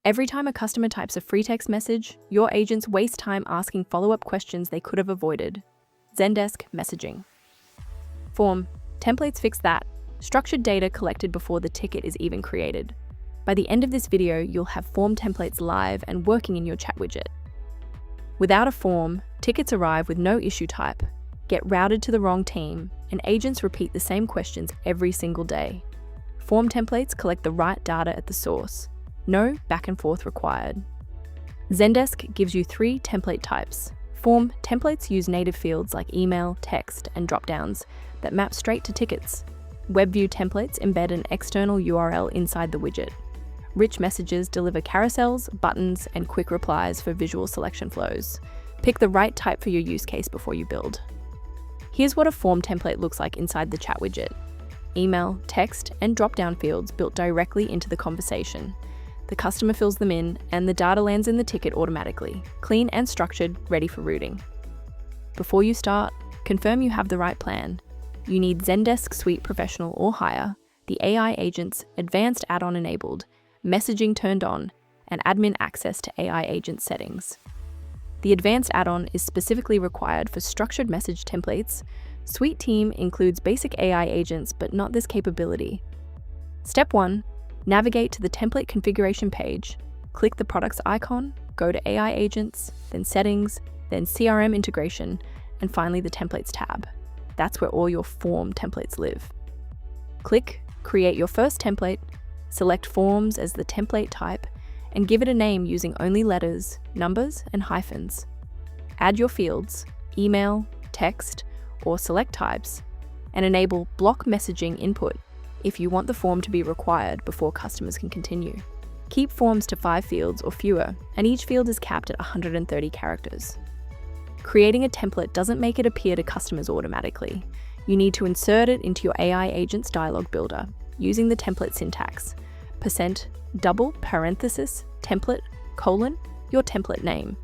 Every time a customer types a free text message, your agents waste time asking follow-up questions they could have avoided. Zendesk messaging. Form templates fix that. Structured data collected before the ticket is even created. By the end of this video, you'll have form templates live and working in your chat widget. Without a form, tickets arrive with no issue type, get routed to the wrong team, and agents repeat the same questions every single day. Form templates collect the right data at the source. No back and forth required. Zendesk gives you 3 template types. Form templates use native fields like email, text, and dropdowns that map straight to tickets. WebView templates embed an external URL inside the widget. Rich messages deliver carousels, buttons, and quick replies for visual selection flows. Pick the right type for your use case before you build. Here's what a form template looks like inside the chat widget. Email, text, and drop-down fields built directly into the conversation. The customer fills them in, and the data lands in the ticket automatically, clean and structured, ready for routing. Before you start, confirm you have the right plan. You need Zendesk Suite Professional or higher, the AI agents, advanced add-on enabled, messaging turned on, and admin access to AI agent settings. The advanced add-on is specifically required for structured message templates. Suite Team includes basic AI agents, but not this capability. Step 1. Navigate to the template configuration page, click the products icon, go to AI agents, then settings, then CRM integration, and finally the templates tab. That's where all your form templates live. Click Create your first template, select Forms as the template type, and give it a name using only letters, numbers, and hyphens. Add your fields, email, text, or select types, and enable block messaging input if you want the form to be required before customers can continue. Keep forms to 5 fields or fewer, and each field is capped at 130 characters. Creating a template doesn't make it appear to customers automatically. You need to insert it into your AI agent's dialog builder using the template syntax. %, parenthesis, template, : your template name.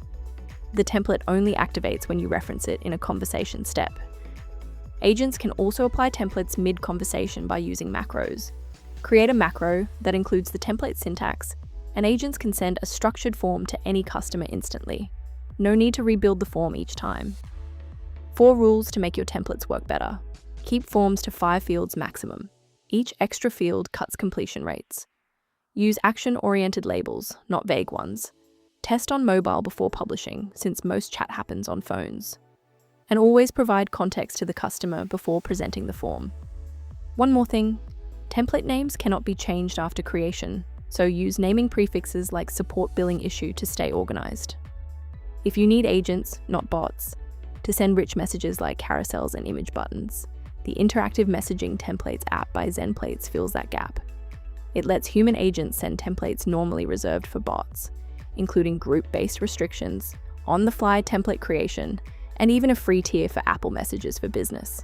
The template only activates when you reference it in a conversation step. Agents can also apply templates mid-conversation by using macros. Create a macro that includes the template syntax, and agents can send a structured form to any customer instantly. No need to rebuild the form each time. 4 rules to make your templates work better. Keep forms to 5 fields maximum. Each extra field cuts completion rates. Use action-oriented labels, not vague ones. Test on mobile before publishing, since most chat happens on phones. And always provide context to the customer before presenting the form. One more thing, template names cannot be changed after creation, so use naming prefixes like support billing issue to stay organized. If you need agents, not bots, to send rich messages like carousels and image buttons, the interactive messaging templates app by Zenplates fills that gap. It lets human agents send templates normally reserved for bots, including group-based restrictions, on-the-fly template creation, and even a free tier for Apple Messages for business.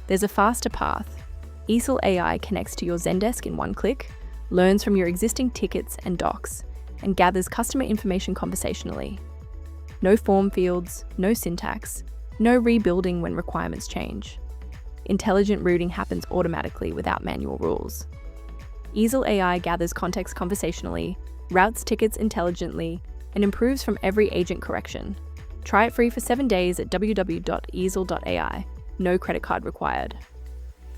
There's a faster path. eesel AI connects to your Zendesk in one click, learns from your existing tickets and docs, and gathers customer information conversationally. No form fields, no syntax, no rebuilding when requirements change. Intelligent routing happens automatically without manual rules. eesel AI gathers context conversationally, routes tickets intelligently, and improves from every agent correction. Try it free for 7 days at www.eesel.ai. No credit card required.